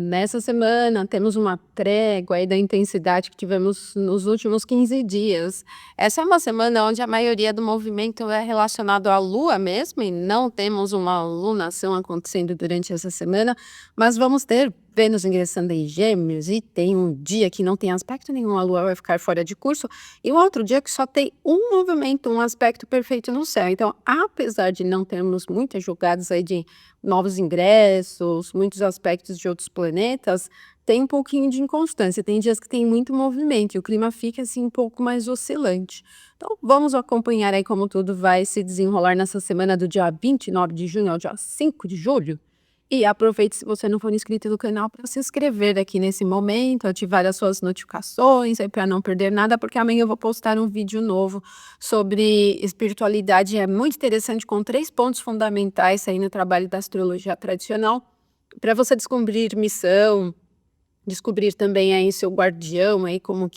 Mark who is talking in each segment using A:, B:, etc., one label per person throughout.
A: Nessa semana, temos uma trégua aí da intensidade que tivemos nos últimos 15 dias. Essa é uma semana onde a maioria do movimento é relacionado à Lua mesmo, e não temos uma lunação acontecendo durante essa semana, mas vamos ter Vênus ingressando em Gêmeos, e tem um dia que não tem aspecto nenhum, a Lua vai ficar fora de curso, e um outro dia que só tem um movimento, um aspecto perfeito no céu. Então, apesar de não termos muitas jogadas aí de novos ingressos, muitos aspectos de outros planetas, tem um pouquinho de inconstância. Tem dias que tem muito movimento e o clima fica assim um pouco mais oscilante. Então, vamos acompanhar aí como tudo vai se desenrolar nessa semana do dia 29 de junho ao dia 5 de julho. E aproveite, se você não for inscrito no canal, para se inscrever aqui nesse momento, ativar as suas notificações para não perder nada, porque amanhã eu vou postar um vídeo novo sobre espiritualidade. É muito interessante, com 3 pontos fundamentais aí no trabalho da astrologia tradicional, para você descobrir missão, descobrir também aí seu guardião, aí como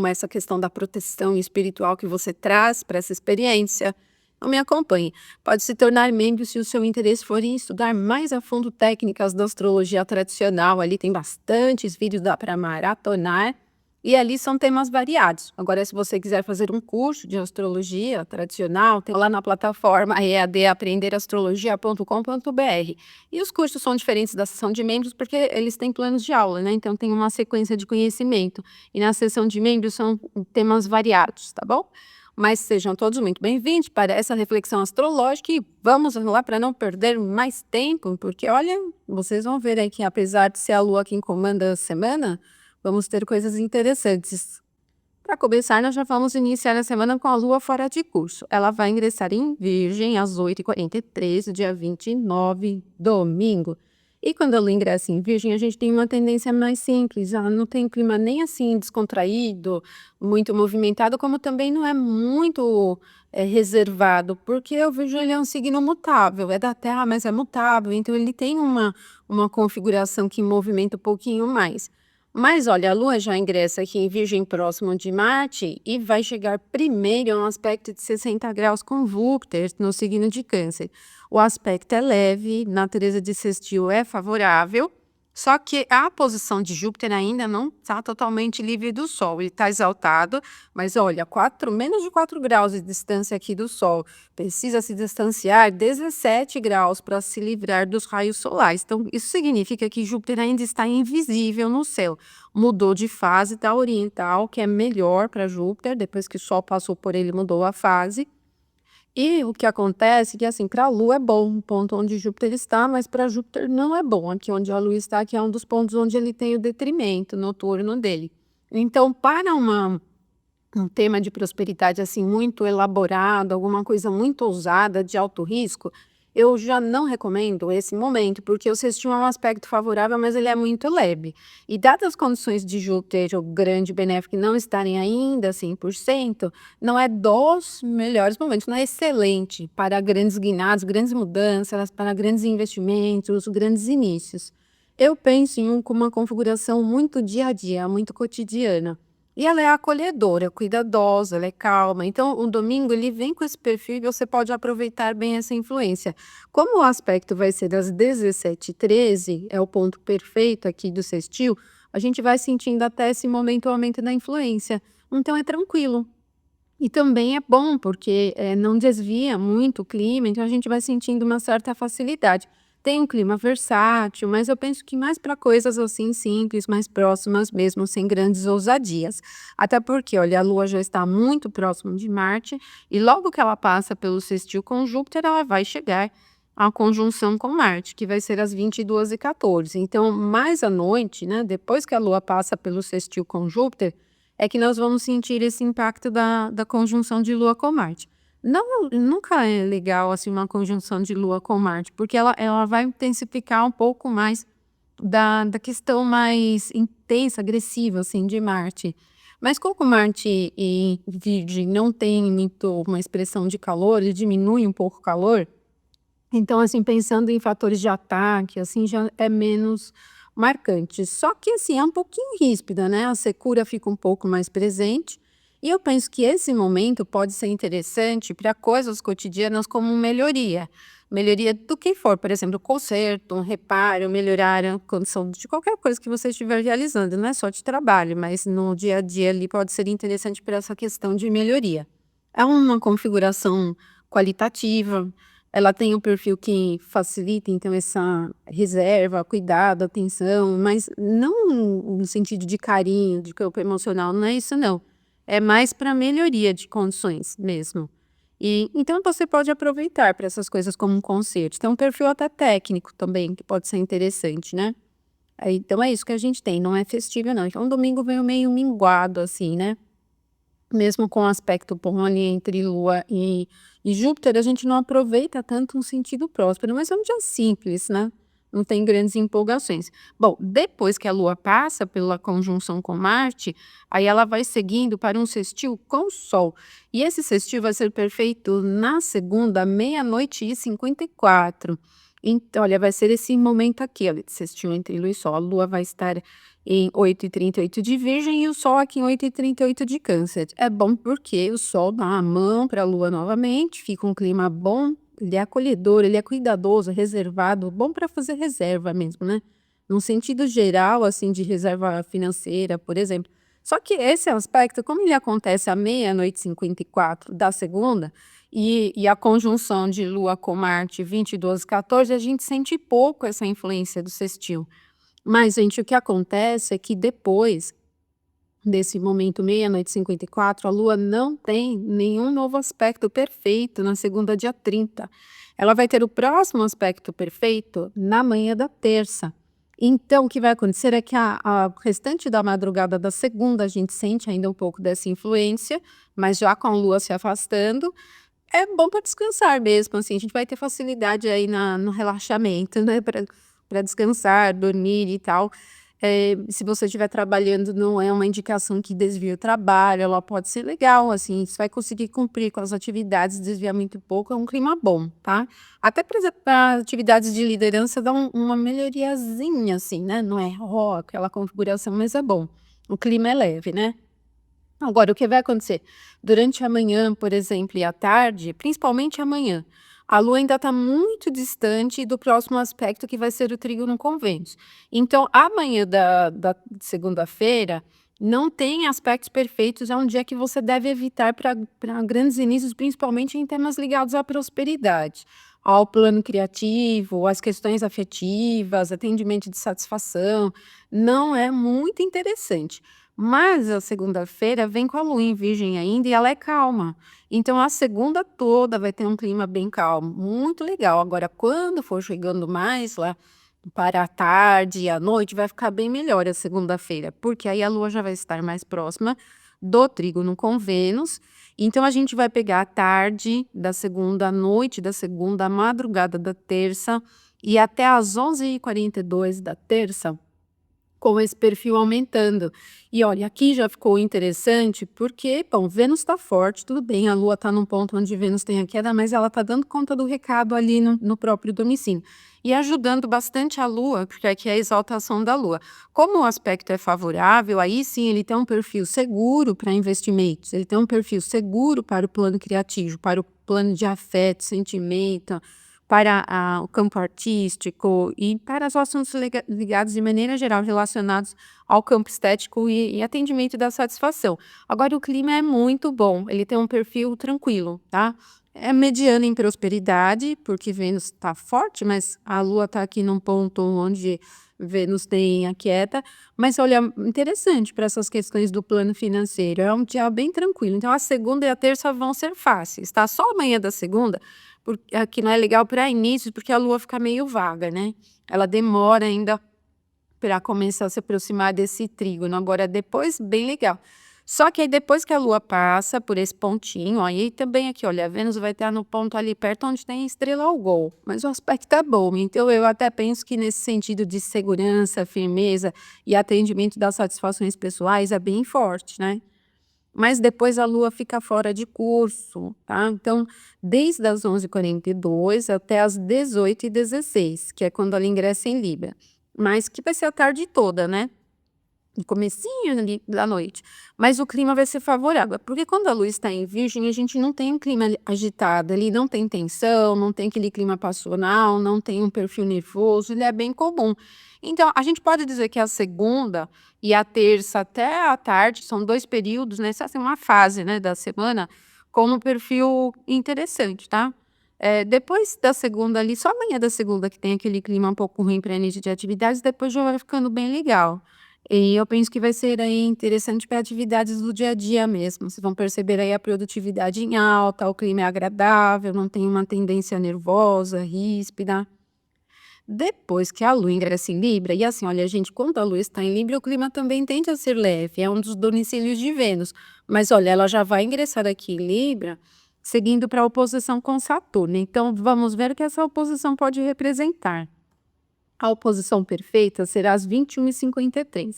A: essa questão da proteção espiritual que você traz para essa experiência. Então me acompanhe. Pode se tornar membro se o seu interesse for em estudar mais a fundo técnicas da astrologia tradicional. Ali tem bastantes vídeos, dá para maratonar. E ali são temas variados. Agora, se você quiser fazer um curso de astrologia tradicional, tem lá na plataforma eadaprenderastrologia.com.br. E os cursos são diferentes da seção de membros porque eles têm planos de aula, né? Então tem uma sequência de conhecimento. E na seção de membros são temas variados, tá bom? Mas sejam todos muito bem-vindos para essa reflexão astrológica e vamos lá para não perder mais tempo, porque olha, vocês vão ver aí que apesar de ser a Lua quem comanda a semana, vamos ter coisas interessantes. Para começar, nós já vamos iniciar a semana com a Lua fora de curso. Ela vai ingressar em Virgem às 8h43, dia 29, domingo. E quando a Lua ingressa em Virgem, a gente tem uma tendência mais simples. Ela não tem um clima nem assim descontraído, muito movimentado, como também não é muito reservado, porque o Virgem ele é um signo mutável, é da Terra, mas é mutável, então ele tem uma configuração que movimenta um pouquinho mais. Mas olha, a Lua já ingressa aqui em Virgem próximo de Marte e vai chegar primeiro a um aspecto de 60 graus com Júpiter no signo de Câncer. O aspecto é leve, natureza de sextil é favorável, só que a posição de Júpiter ainda não está totalmente livre do Sol. Ele está exaltado, mas olha, menos de 4 graus de distância aqui do Sol. Precisa se distanciar 17 graus para se livrar dos raios solares. Então, isso significa que Júpiter ainda está invisível no céu. Mudou de fase da oriental, que é melhor para Júpiter, depois que o Sol passou por ele, mudou a fase. E o que acontece é que, assim, para a Lua é bom o ponto onde Júpiter está, mas para Júpiter não é bom. Aqui onde a Lua está, que é um dos pontos onde ele tem o detrimento noturno dele. Então, para um tema de prosperidade assim muito elaborado, alguma coisa muito ousada, de alto risco, eu já não recomendo esse momento, porque o sextil é um aspecto favorável, mas ele é muito leve. E dadas as condições de Júpiter, o grande benéfico, não estarem ainda 100%, não é dos melhores momentos, não é excelente para grandes guinadas, grandes mudanças, para grandes investimentos, grandes inícios. Eu penso em com uma configuração muito dia a dia, muito cotidiana. E ela é acolhedora, cuidadosa, ela é calma. Então, o domingo ele vem com esse perfil e você pode aproveitar bem essa influência. Como o aspecto vai ser das 17h13, é o ponto perfeito aqui do sextil, a gente vai sentindo até esse momento o aumento da influência. Então, é tranquilo. E também é bom, porque não desvia muito o clima, então a gente vai sentindo uma certa facilidade. Tem um clima versátil, mas eu penso que mais para coisas assim simples, mais próximas mesmo, sem grandes ousadias. Até porque, olha, a Lua já está muito próximo de Marte, e logo que ela passa pelo sextil com Júpiter, ela vai chegar à conjunção com Marte, que vai ser às 22h14. Então, mais à noite, né, depois que a Lua passa pelo sextil com Júpiter, é que nós vamos sentir esse impacto da conjunção de Lua com Marte. Não, nunca é legal assim uma conjunção de Lua com Marte, porque ela vai intensificar um pouco mais da questão mais intensa, agressiva, assim, de Marte. Mas como Marte em Virgem não tem muito uma expressão de calor, ele diminui um pouco o calor, então, assim, pensando em fatores de ataque, assim, já é menos marcante. Só que, assim, é um pouquinho ríspida, né? A secura fica um pouco mais presente. E eu penso que esse momento pode ser interessante para coisas cotidianas como melhoria. melhoria do que for, por exemplo, conserto, um reparo, melhorar a condição de qualquer coisa que você estiver realizando, não é só de trabalho, mas no dia a dia ali pode ser interessante para essa questão de melhoria. É uma configuração qualitativa, ela tem um perfil que facilita, então, essa reserva, cuidado, atenção, mas não no sentido de carinho, de campo emocional, não é isso não. É mais para melhoria de condições mesmo. E então você pode aproveitar para essas coisas como um concerto. Tem um perfil até técnico também, que pode ser interessante, né. Aí então é isso que a gente tem, não é festível não. Então domingo veio meio minguado, assim, né. Mesmo com o aspecto bom ali entre Lua e Júpiter, a gente não aproveita tanto um sentido próspero, mas é um dia simples, né, não tem grandes empolgações. Bom, depois que a Lua passa pela conjunção com Marte, aí ela vai seguindo para um sextil com o Sol, e esse sextil vai ser perfeito na segunda, 00:54. Então, olha, vai ser esse momento aqui, olha, de sextil entre Lua e Sol. A Lua vai estar em 8:38 de Virgem e o Sol aqui em 8:38 de Câncer. É bom porque o Sol dá a mão para a Lua novamente, fica um clima bom, ele é acolhedor, ele é cuidadoso, reservado, bom para fazer reserva mesmo, né. Num sentido geral, assim, de reserva financeira, por exemplo. Só que esse aspecto, como ele acontece à 00:54 da segunda, e a conjunção de Lua com Marte 20:12, 14, a gente sente pouco essa influência do sextil. Mas, gente, o que acontece é que depois desse momento 00:54, a Lua não tem nenhum novo aspecto perfeito na segunda, dia 30. Ela vai ter o próximo aspecto perfeito na manhã da terça. Então, o que vai acontecer é que a restante da madrugada da segunda, a gente sente ainda um pouco dessa influência, mas já com a Lua se afastando, é bom para descansar mesmo, assim, a gente vai ter facilidade aí no relaxamento, né, para descansar, dormir e tal. Se você estiver trabalhando, não é uma indicação que desvie o trabalho, ela pode ser legal, assim, você vai conseguir cumprir com as atividades, desviar muito pouco, é um clima bom, tá. Até para atividades de liderança dá uma melhoriazinha, assim, né, não é, aquela configuração, mas é bom. O clima é leve, né. Agora, o que vai acontecer? Durante a manhã, por exemplo, e à tarde, principalmente amanhã, a Lua ainda está muito distante do próximo aspecto que vai ser o trígono com Vênus. Então, amanhã da segunda-feira não tem aspectos perfeitos, é um dia que você deve evitar para grandes inícios, principalmente em temas ligados à prosperidade, ao plano criativo, às questões afetivas, atendimento de satisfação. Não é muito interessante. Mas a segunda-feira vem com a lua em Virgem ainda e ela é calma. Então a segunda toda vai ter um clima bem calmo, muito legal. Agora, quando for chegando mais lá para a tarde e à noite, vai ficar bem melhor a segunda-feira, porque aí a lua já vai estar mais próxima do trígono com Vênus. Então a gente vai pegar a tarde da segunda, a noite da segunda, a madrugada da terça e até às 11:42 da terça com esse perfil aumentando. E olha, aqui já ficou interessante porque, bom, Vênus está forte, tudo bem, a Lua está num ponto onde Vênus tem a queda, mas ela está dando conta do recado ali no próprio domicílio. E ajudando bastante a Lua, porque aqui é a exaltação da Lua. Como o aspecto é favorável, aí sim ele tem um perfil seguro para investimentos, ele tem um perfil seguro para o plano criativo, para o plano de afeto, sentimento, para o campo artístico e para os assuntos ligados de maneira geral relacionados ao campo estético e atendimento da satisfação. Agora o clima é muito bom, ele tem um perfil tranquilo, tá. É mediano em prosperidade, porque Vênus está forte, mas a Lua está aqui num ponto onde Vênus tem a quieta, mas olha, interessante para essas questões do plano financeiro, é um dia bem tranquilo. Então a segunda e a terça vão ser fáceis, tá. Só amanhã da segunda que não é legal para início, porque a Lua fica meio vaga, né. Ela demora ainda para começar a se aproximar desse trígono, agora depois bem legal. Só que aí depois que a Lua passa por esse pontinho, ó, aí também aqui, olha, a Vênus vai estar no ponto ali perto onde tem a estrela Algol, mas o aspecto é bom, então eu até penso que nesse sentido de segurança, firmeza e atendimento das satisfações pessoais é bem forte, né. Mas depois a Lua fica fora de curso, tá. Então, desde as 11:42 até as 18:16, que é quando ela ingressa em Libra, mas que vai ser a tarde toda, né. no comecinho ali da noite, mas o clima vai ser favorável, porque quando a lua está em virgem, a gente não tem um clima agitado ali, não tem tensão, não tem aquele clima passional, não tem um perfil nervoso, ele é bem comum. Então, a gente pode dizer que a segunda e a terça até a tarde são 2 períodos, né, assim, uma fase, né, da semana com um perfil interessante, tá. Depois da segunda ali, só amanhã da segunda que tem aquele clima um pouco ruim para início de atividades, depois já vai ficando bem legal. E eu penso que vai ser aí interessante para atividades do dia a dia mesmo, vocês vão perceber aí a produtividade em alta, o clima é agradável, não tem uma tendência nervosa, ríspida. Depois que a lua ingressa em Libra, e assim, olha, gente, quando a lua está em Libra, o clima também tende a ser leve, é um dos domicílios de Vênus. Mas olha, ela já vai ingressar aqui em Libra, seguindo para a oposição com Saturno. Então, vamos ver o que essa oposição pode representar. A oposição perfeita será às 21h53.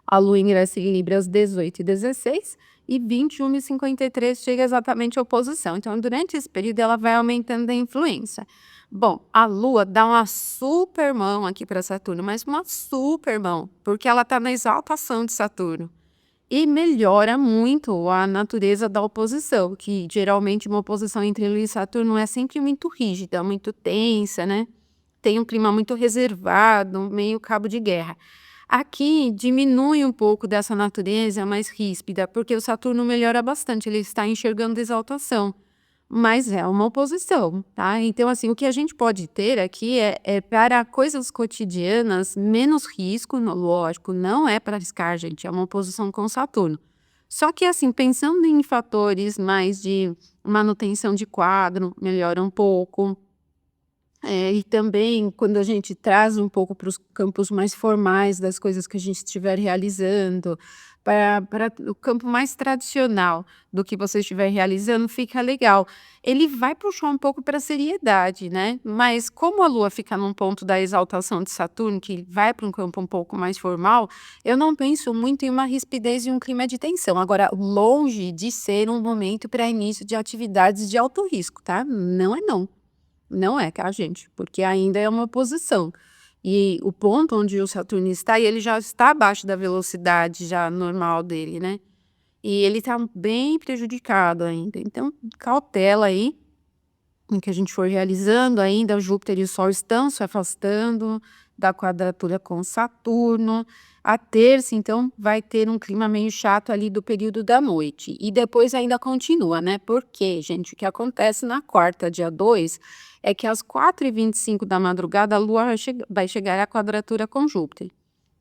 A: A lua ingressa em Libra às 18h16 e 21h53 chega exatamente a oposição. Então, durante esse período, ela vai aumentando a influência. Bom, a lua dá uma super mão aqui para Saturno, mas uma super mão, porque ela está na exaltação de Saturno. E melhora muito a natureza da oposição, que geralmente uma oposição entre Lua e Saturno é sempre muito rígida, muito tensa, né? Tem um clima muito reservado, meio cabo de guerra. Aqui diminui um pouco dessa natureza mais ríspida, porque o Saturno melhora bastante, ele está enxergando exaltação, mas é uma oposição, tá? Então, assim, o que a gente pode ter aqui é para coisas cotidianas menos risco, lógico, não é para arriscar, gente, é uma oposição com Saturno. Só que, assim, pensando em fatores mais de manutenção de quadro, melhora um pouco. E também quando a gente traz um pouco para os campos mais formais das coisas que a gente estiver realizando, para o campo mais tradicional do que você estiver realizando, fica legal. Ele vai puxar um pouco para a seriedade, né, mas como a lua fica num ponto da exaltação de Saturno, que vai para um campo um pouco mais formal, eu não penso muito em uma rispidez e um clima de tensão. Agora, longe de ser um momento para início de atividades de alto risco, tá, não é não. Não é, tá, gente? Porque ainda é uma posição. E o ponto onde o Saturno está, e ele já está abaixo da velocidade já normal dele, né? E ele está bem prejudicado ainda. Então, cautela aí no que a gente for realizando ainda. O Júpiter e o Sol estão se afastando da quadratura com Saturno. A terça, então, vai ter um clima meio chato ali do período da noite. E depois ainda continua, né? Porque, gente, o que acontece na quarta, dia 2, é que às 4h25 da madrugada a Lua vai chegar à quadratura com Júpiter.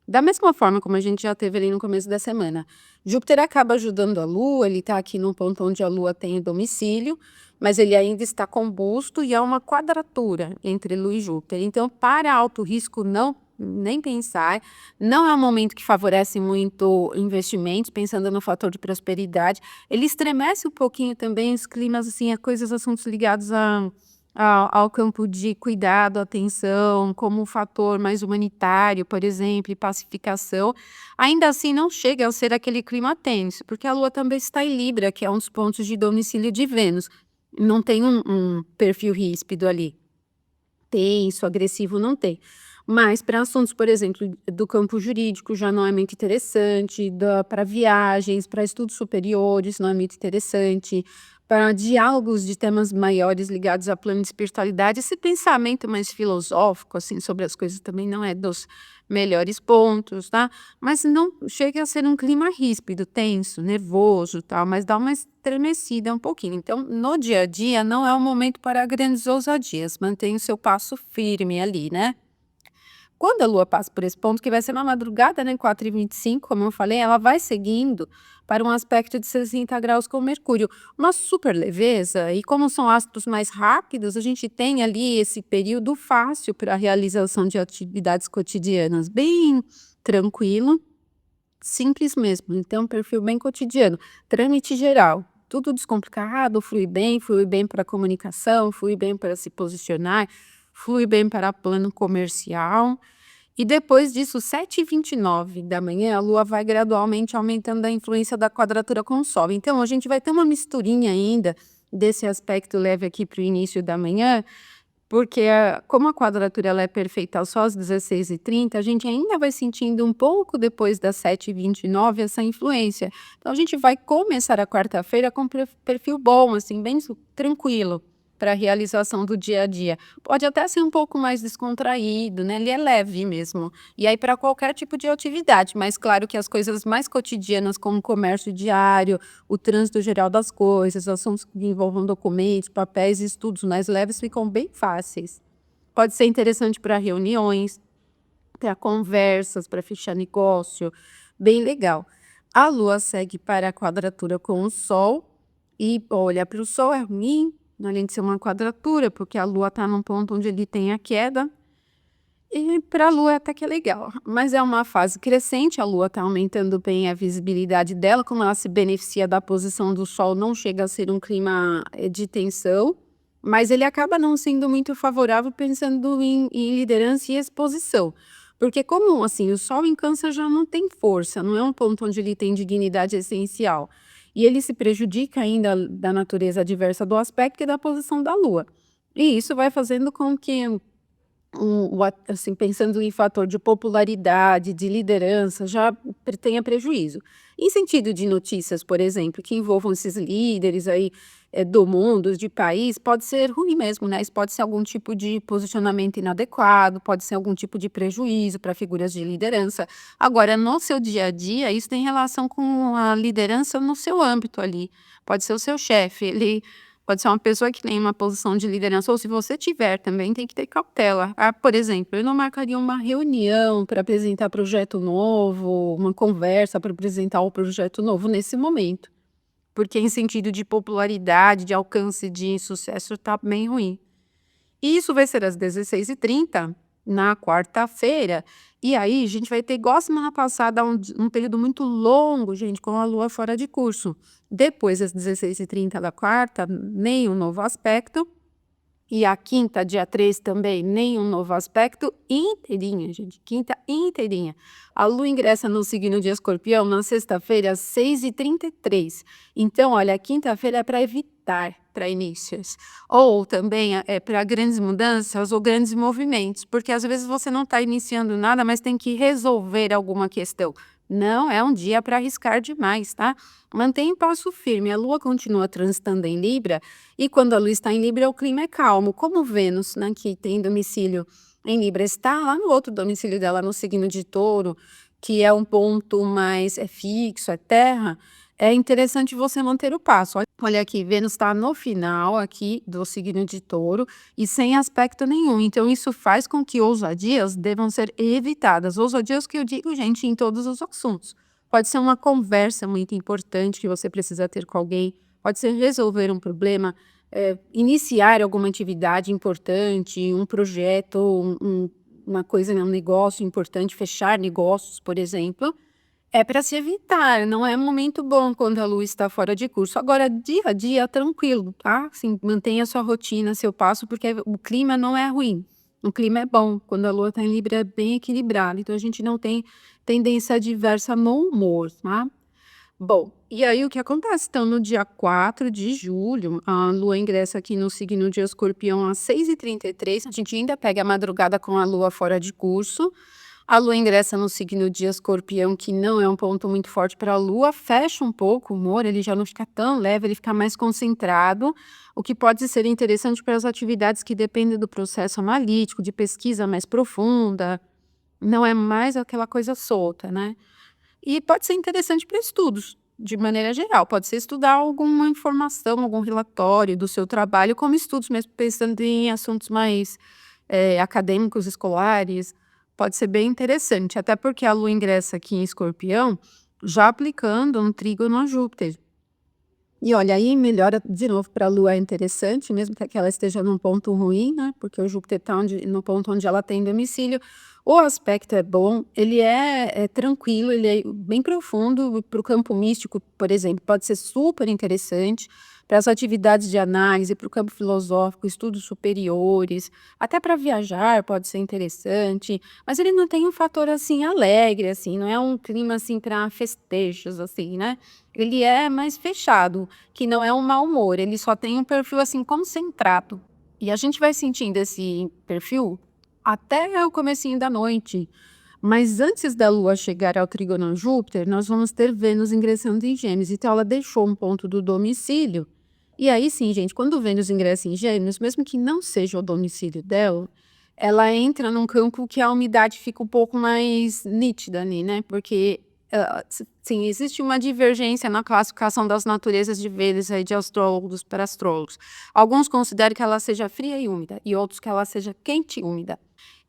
A: Da mesma forma como a gente já teve ali no começo da semana. Júpiter acaba ajudando a Lua, ele está aqui no ponto onde a Lua tem o domicílio, mas ele ainda está combusto e há uma quadratura entre Lua e Júpiter. Então, para alto risco, não, nem pensar. Não é um momento que favorece muito investimentos, pensando no fator de prosperidade. Ele estremece um pouquinho também os climas, assim, a coisas, assuntos ligados ao campo de cuidado, atenção, como um fator mais humanitário, por exemplo, e pacificação. Ainda assim, não chega a ser aquele clima tenso, porque a Lua também está em Libra, que é um dos pontos de domicílio de Vênus. Não tem um perfil ríspido ali, tenso, agressivo, não tem. Mas para assuntos, por exemplo, do campo jurídico já não é muito interessante, para viagens, para estudos superiores não é muito interessante, para diálogos de temas maiores ligados a plano de espiritualidade, esse pensamento mais filosófico, assim, sobre as coisas também não é dos melhores pontos, tá? Mas não chega a ser um clima ríspido, tenso, nervoso, tal, mas dá uma estremecida um pouquinho. Então, no dia a dia, não é um momento para grandes ousadias, mantenha o seu passo firme ali, né? Quando a Lua passa por esse ponto, que vai ser na madrugada, né, 4h25, como eu falei, ela vai seguindo para um aspecto de 60 graus com Mercúrio. Uma super leveza, e como são astros mais rápidos, a gente tem ali esse período fácil para a realização de atividades cotidianas, bem tranquilo, simples mesmo. Então, perfil bem cotidiano, trâmite geral. Tudo descomplicado, flui bem para a comunicação, flui bem para se posicionar, flui bem para plano comercial. E depois disso, 7h29 da manhã, a Lua vai gradualmente aumentando a influência da quadratura com o Sol. Então, a gente vai ter uma misturinha ainda desse aspecto leve aqui para o início da manhã, porque como a quadratura ela é perfeita só às 16h30, a gente ainda vai sentindo um pouco depois das 7h29 essa influência. Então a gente vai começar a quarta-feira com perfil bom, assim, bem tranquilo para a realização do dia a dia. Pode até ser um pouco mais descontraído, né? Ele é leve mesmo. E aí para qualquer tipo de atividade, mas claro que as coisas mais cotidianas, como o comércio diário, o trânsito geral das coisas, assuntos que envolvam documentos, papéis e estudos mais leves ficam bem fáceis. Pode ser interessante para reuniões, para conversas, para fechar negócio, bem legal. A Lua segue para a quadratura com o Sol e olha, para o Sol é ruim, além de ser uma quadratura, porque a Lua está num ponto onde ele tem a queda, e para a Lua até que é legal, mas é uma fase crescente, a Lua está aumentando bem a visibilidade dela, como ela se beneficia da posição do Sol, não chega a ser um clima de tensão, mas ele acaba não sendo muito favorável pensando em liderança e exposição. Porque como assim, o Sol em Câncer já não tem força, não é um ponto onde ele tem dignidade essencial. E ele se prejudica ainda da natureza adversa do aspecto e da posição da Lua. E isso vai fazendo com que assim, pensando em fator de popularidade, de liderança, já tenha prejuízo. Em sentido de notícias, por exemplo, que envolvam esses líderes aí, do mundo, de país, pode ser ruim mesmo, né, isso pode ser algum tipo de posicionamento inadequado, pode ser algum tipo de prejuízo para figuras de liderança. Agora, no seu dia a dia, isso tem relação com a liderança no seu âmbito ali, pode ser o seu chefe, ele pode ser uma pessoa que tem uma posição de liderança, ou se você tiver também, tem que ter cautela. Por exemplo, eu não marcaria uma reunião para apresentar projeto novo, uma conversa para apresentar o projeto novo nesse momento, porque em sentido de popularidade, de alcance, de sucesso, está bem ruim. E isso vai ser às 16h30, na quarta-feira, e aí a gente vai ter, igual a semana passada, um período muito longo, gente, com a Lua fora de curso. Depois das 16h30 da quarta, nenhum novo aspecto. E a quinta, dia 3 também, nenhum novo aspecto, inteirinha, gente, quinta inteirinha. A Lua ingressa no signo de Escorpião na sexta-feira, às 6h33. Então, olha, a quinta-feira é para evitar, para inícios. Ou também é para grandes mudanças ou grandes movimentos, porque às vezes você não está iniciando nada, mas tem que resolver alguma questão. Não é um dia para arriscar demais, tá? Mantenha o passo firme. A Lua continua transitando em Libra, e quando a Lua está em Libra, o clima é calmo. Como Vênus, né, que tem domicílio em Libra, está lá no outro domicílio dela, no signo de Touro, que é um ponto mais fixo, é terra, é interessante você manter o passo. Olha aqui, Vênus está no final aqui do signo de Touro e sem aspecto nenhum. Então, isso faz com que ousadias devam ser evitadas. Ousadias que eu digo, gente, em todos os assuntos. Pode ser uma conversa muito importante que você precisa ter com alguém, pode ser resolver um problema, iniciar alguma atividade importante, um projeto, uma coisa, né, um negócio importante, fechar negócios, por exemplo. É para se evitar, não é momento bom quando a Lua está fora de curso. Agora, dia a dia, tranquilo, tá? Assim, mantenha sua rotina, seu passo, porque o clima não é ruim. O clima é bom. Quando a Lua está em Libra, é bem equilibrado. Então, a gente não tem tendência adversa no humor, tá? Bom, e aí o que acontece? Então, no dia 4 de julho, a Lua ingressa aqui no signo de Escorpião às 6h33. A gente ainda pega a madrugada com a Lua fora de curso. A Lua ingressa no signo de Escorpião, que não é um ponto muito forte para a Lua, fecha um pouco o humor, ele já não fica tão leve, ele fica mais concentrado, o que pode ser interessante para as atividades que dependem do processo analítico, de pesquisa mais profunda, não é mais aquela coisa solta, né? E pode ser interessante para estudos, de maneira geral, pode ser estudar alguma informação, algum relatório do seu trabalho, como estudos mesmo, pensando em assuntos mais acadêmicos, escolares. Pode ser bem interessante, até porque a Lua ingressa aqui em Escorpião, já aplicando um trígono a Júpiter. E olha, aí melhora de novo para a Lua, é interessante, mesmo que ela esteja num ponto ruim, né? Porque o Júpiter está no ponto onde ela tem domicílio. O aspecto é bom, ele é tranquilo, ele é bem profundo para o campo místico, por exemplo, pode ser super interessante para as atividades de análise, para o campo filosófico, estudos superiores, até para viajar pode ser interessante, mas ele não tem um fator assim alegre, assim, não é um clima assim para festejos, assim, né? Ele é mais fechado, que não é um mau humor, ele só tem um perfil assim concentrado. E a gente vai sentindo esse perfil até o comecinho da noite. Mas antes da Lua chegar ao trígono Júpiter, nós vamos ter Vênus ingressando em Gêmeos. Então, ela deixou um ponto do domicílio. E aí sim, gente, quando Vênus ingressa em Gêmeos, mesmo que não seja o domicílio dela, ela entra num campo que a umidade fica um pouco mais nítida ali, né? Porque, sim, existe uma divergência na classificação das naturezas de Vênus aí de astrólogos para astrólogos. Alguns consideram que ela seja fria e úmida, e outros que ela seja quente e úmida.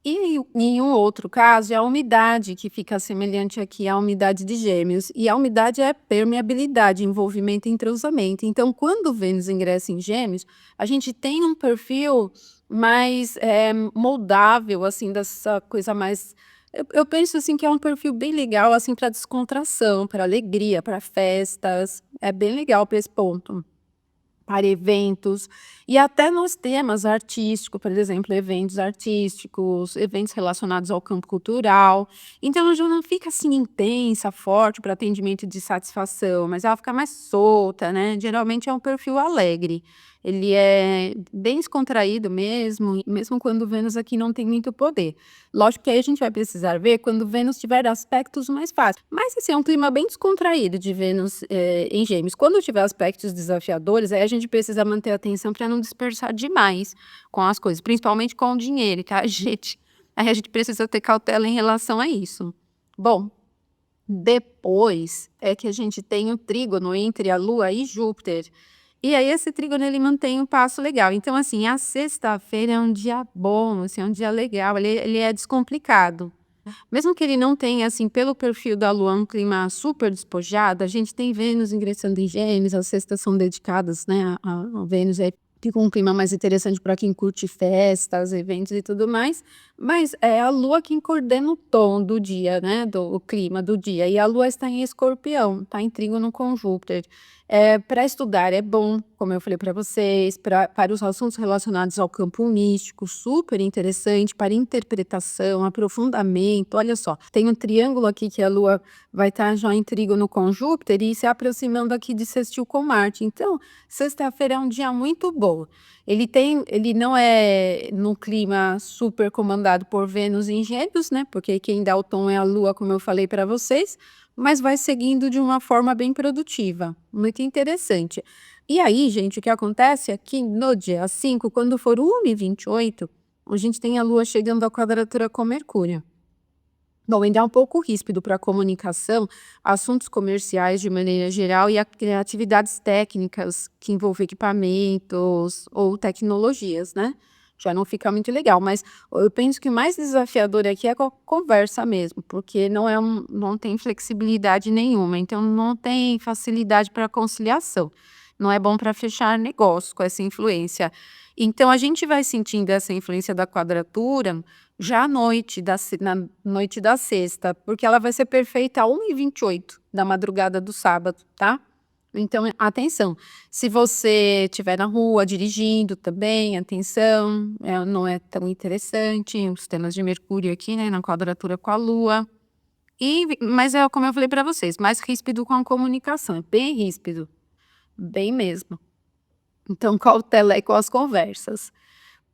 A: E em um outro caso, é a umidade que fica semelhante aqui à umidade de Gêmeos. E a umidade é permeabilidade, envolvimento e entrosamento. Então, quando Vênus ingressa em Gêmeos, a gente tem um perfil mais moldável, assim, dessa coisa mais. Eu penso assim que é um perfil bem legal assim para descontração, para alegria, para festas. É bem legal para esse ponto. Para eventos, e até nos temas artísticos, por exemplo, eventos artísticos, eventos relacionados ao campo cultural. Então, ela já não fica assim intensa, forte para atendimento de satisfação, mas ela fica mais solta, né? Geralmente é um perfil alegre. Ele é bem descontraído mesmo, e mesmo quando Vênus aqui não tem muito poder. Lógico que aí a gente vai precisar ver quando Vênus tiver aspectos mais fáceis. Mas assim, é um clima bem descontraído de Vênus em Gêmeos. Quando tiver aspectos desafiadores, aí a gente precisa manter a atenção para não dispersar demais com as coisas, principalmente com o dinheiro, tá, gente? Aí a gente precisa ter cautela em relação a isso. Bom, depois é que a gente tem o trígono entre a Lua e Júpiter. E aí esse trígono ele mantém um passo legal. Então, assim, a sexta-feira é um dia bom, assim, é um dia legal, ele é descomplicado. Mesmo que ele não tenha, assim, pelo perfil da Lua, um clima super despojado, a gente tem Vênus ingressando em Gêmeos, as sextas são dedicadas, né, a Vênus, aí fica um clima mais interessante para quem curte festas, eventos e tudo mais, mas é a Lua quem coordena o tom do dia, né, o clima do dia, e a Lua está em Escorpião, está em trígono com Júpiter. Para estudar é bom, como eu falei para vocês, para os assuntos relacionados ao campo místico, super interessante, para interpretação, aprofundamento. Olha só, tem um triângulo aqui que a Lua vai estar já em trígono com Júpiter e se aproximando aqui de sextil com Marte. Então, sexta-feira é um dia muito bom. Ele não é no clima super comandado por Vênus em Gêmeos, né? Porque quem dá o tom é a Lua, como eu falei para vocês, mas vai seguindo de uma forma bem produtiva, muito interessante. E aí, gente, o que acontece aqui no dia 5, quando for 1h28, a gente tem a Lua chegando à quadratura com Mercúrio. Bom, ainda é um pouco ríspido para a comunicação, assuntos comerciais de maneira geral e atividades técnicas que envolvem equipamentos ou tecnologias, né? Já não fica muito legal, mas eu penso que o mais desafiador aqui é a conversa mesmo, porque não tem flexibilidade nenhuma, então não tem facilidade para conciliação. Não é bom para fechar negócio com essa influência. Então a gente vai sentindo essa influência da quadratura já à noite, na noite da sexta, porque ela vai ser perfeita a 1h28 da madrugada do sábado, tá? Então, atenção, se você estiver na rua dirigindo também, atenção, não é tão interessante, os temas de Mercúrio aqui, né, na quadratura com a Lua. Mas é como eu falei para vocês, mais ríspido com a comunicação, é bem ríspido, bem mesmo. Então, cautela aí com as conversas.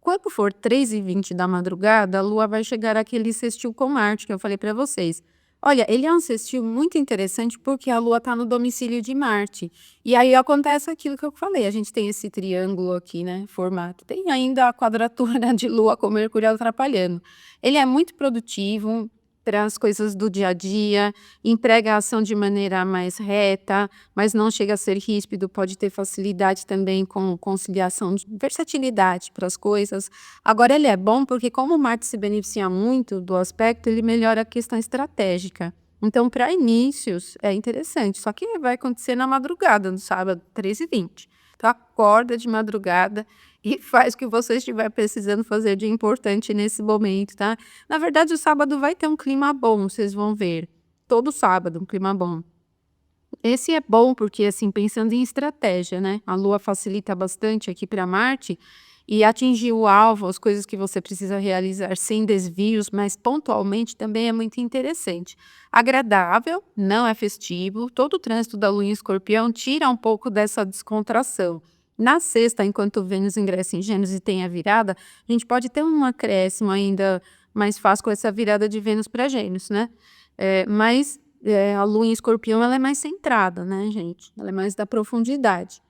A: Quando for 3h20 da madrugada, a Lua vai chegar àquele sextil com Marte, que eu falei para vocês. Olha, ele é um sextil muito interessante porque a Lua está no domicílio de Marte. E aí acontece aquilo que eu falei, a gente tem esse triângulo aqui, né, formado. Tem ainda a quadratura de Lua com Mercúrio atrapalhando. Ele é muito produtivo para as coisas do dia a dia, emprega a ação de maneira mais reta, mas não chega a ser ríspido, pode ter facilidade também com conciliação de versatilidade para as coisas. Agora ele é bom porque como Marte se beneficia muito do aspecto, ele melhora a questão estratégica. Então, para inícios, é interessante, só que vai acontecer na madrugada, no sábado, 3h20. Então, acorda de madrugada e faz o que você estiver precisando fazer de importante nesse momento, tá? Na verdade, o sábado vai ter um clima bom, vocês vão ver. Todo sábado, um clima bom. Esse é bom porque, assim, pensando em estratégia, né? A Lua facilita bastante aqui para Marte e atingir o alvo, as coisas que você precisa realizar sem desvios, mas pontualmente também é muito interessante. Agradável, não é festivo, todo o trânsito da Lua em Escorpião tira um pouco dessa descontração. Na sexta, enquanto Vênus ingressa em Gêmeos e tem a virada, a gente pode ter um acréscimo ainda mais fácil com essa virada de Vênus para Gêmeos, né? Mas a Lua em Escorpião ela é mais centrada, né, gente? Ela é mais da profundidade.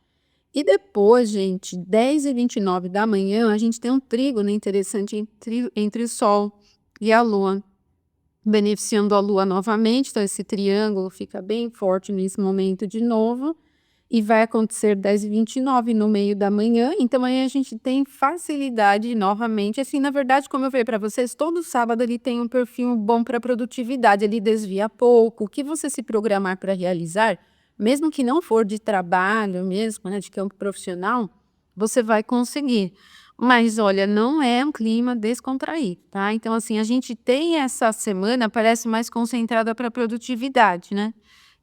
A: E depois, gente, 10h29 da manhã, a gente tem um trígono interessante entre o Sol e a Lua, beneficiando a Lua novamente. Então, esse triângulo fica bem forte nesse momento de novo. E vai acontecer 10h29 no meio da manhã. Então, aí a gente tem facilidade novamente. Assim, na verdade, como eu falei para vocês, todo sábado ele tem um perfil bom para produtividade. Ele desvia pouco. O que você se programar para realizar, mesmo que não for de trabalho mesmo, né, de campo profissional, você vai conseguir. Mas olha, não é um clima descontraído, tá? Então, assim, a gente tem essa semana, parece mais concentrada para produtividade, né?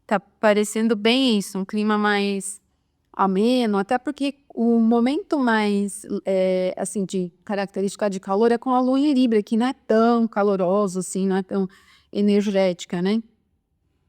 A: Tá parecendo bem isso, um clima mais ameno, até porque o momento mais, assim, de característica de calor é com a lua em Libra, que não é tão caloroso assim, não é tão energética, né?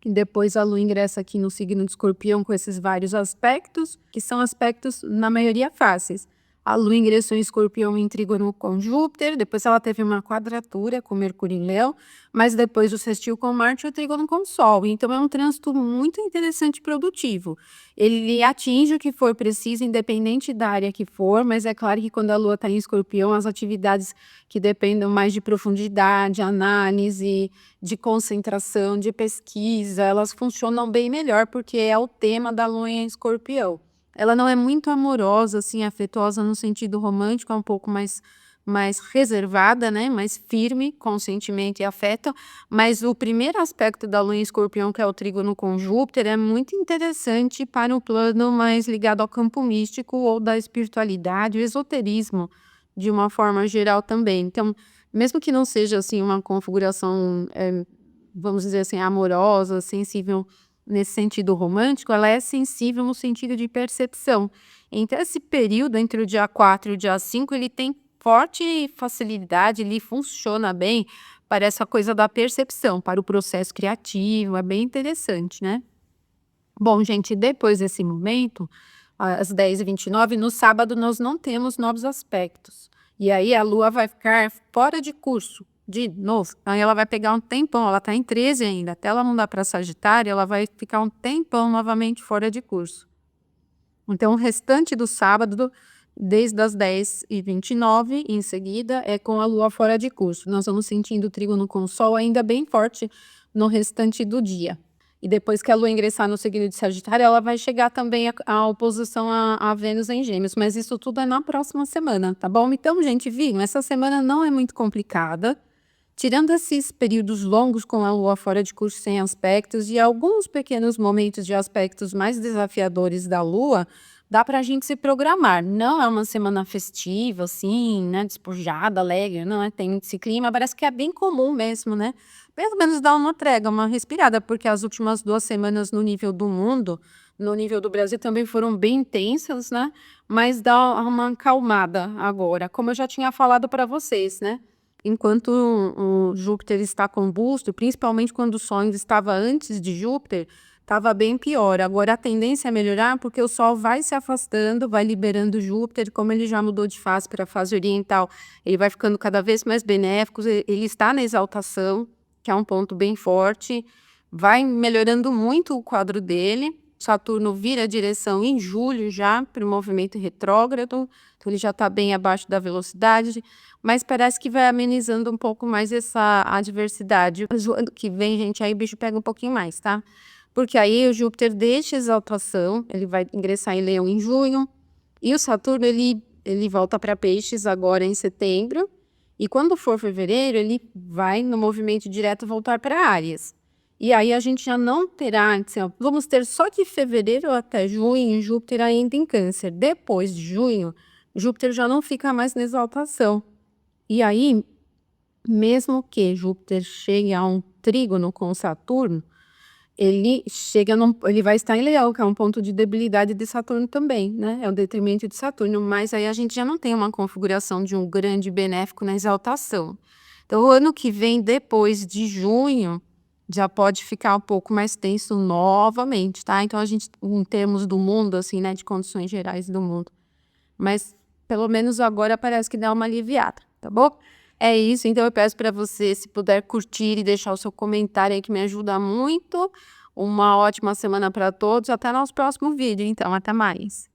A: E depois a lua ingressa aqui no signo de Escorpião com esses vários aspectos, que são aspectos, na maioria, fáceis. A lua ingressou em Escorpião em trígono com Júpiter, depois ela teve uma quadratura com Mercúrio em Leão, mas depois o sextil com Marte e o trígono com Sol. Então é um trânsito muito interessante e produtivo. Ele atinge o que for preciso, independente da área que for, mas é claro que quando a lua está em Escorpião, as atividades que dependam mais de profundidade, análise, de concentração, de pesquisa, elas funcionam bem melhor, porque é o tema da lua em Escorpião. Ela não é muito amorosa, assim, afetuosa no sentido romântico, é um pouco mais reservada, né? Mais firme, com sentimento e afeto. Mas o primeiro aspecto da lua em Escorpião, que é o trígono com Júpiter, é muito interessante para o plano mais ligado ao campo místico ou da espiritualidade, o esoterismo, de uma forma geral também. Então, mesmo que não seja, assim, uma configuração, vamos dizer assim, amorosa, sensível nesse sentido romântico, ela é sensível no sentido de percepção. Então, esse período entre o dia 4 e o dia 5, ele tem forte facilidade, ele funciona bem para essa coisa da percepção, para o processo criativo, é bem interessante, né? Bom, gente, depois desse momento, às 10h29, no sábado nós não temos novos aspectos. E aí a Lua vai ficar fora de curso, de novo. Aí ela vai pegar um tempão, ela está em 13 ainda, até ela mudar para Sagitário, ela vai ficar um tempão novamente fora de curso. Então, o restante do sábado, desde as 10h29, em seguida, é com a Lua fora de curso. Nós vamos sentindo o trígono com o Sol ainda bem forte no restante do dia. E depois que a Lua ingressar no signo de Sagitário, ela vai chegar também à oposição a Vênus em Gêmeos, mas isso tudo é na próxima semana, tá bom? Então, gente, viram, essa semana não é muito complicada, tirando esses períodos longos com a Lua fora de curso sem aspectos e alguns pequenos momentos de aspectos mais desafiadores da Lua, dá para a gente se programar. Não é uma semana festiva, assim, né, despojada, alegre, não é? Tem esse clima, parece que é bem comum mesmo, né? Pelo menos dá uma trégua, uma respirada, porque as últimas 2 semanas no nível do mundo, no nível do Brasil também foram bem intensas, né? Mas dá uma acalmada agora, como eu já tinha falado para vocês, né? Enquanto o Júpiter está combusto, principalmente quando o Sol ainda estava antes de Júpiter, estava bem pior. Agora a tendência é melhorar porque o Sol vai se afastando, vai liberando Júpiter, como ele já mudou de fase para a fase oriental, ele vai ficando cada vez mais benéfico, ele está na exaltação, que é um ponto bem forte, vai melhorando muito o quadro dele. Saturno vira a direção em julho já para o movimento retrógrado, então ele já está bem abaixo da velocidade, mas parece que vai amenizando um pouco mais essa adversidade. Mas o ano que vem, gente, aí o bicho pega um pouquinho mais, tá? Porque aí o Júpiter deixa a exaltação, ele vai ingressar em Leão em junho, e o Saturno ele volta para Peixes agora em setembro, e quando for fevereiro, ele vai no movimento direto voltar para Áries. E aí a gente já não terá, assim, ó, vamos ter só de fevereiro até junho, Júpiter ainda em Câncer. Depois de junho, Júpiter já não fica mais na exaltação. E aí, mesmo que Júpiter chegue a um trígono com Saturno, ele vai estar em Leão, que é um ponto de debilidade de Saturno também, né? É o detrimento de Saturno, mas aí a gente já não tem uma configuração de um grande benéfico na exaltação. Então, o ano que vem, depois de junho, já pode ficar um pouco mais tenso novamente, tá? Então, a gente, em termos do mundo, assim, né, de condições gerais do mundo, mas pelo menos agora parece que dá uma aliviada, tá bom? É isso, então eu peço para você, se puder curtir e deixar o seu comentário aí que me ajuda muito. Uma ótima semana para todos, até nosso próximo vídeo, então até mais.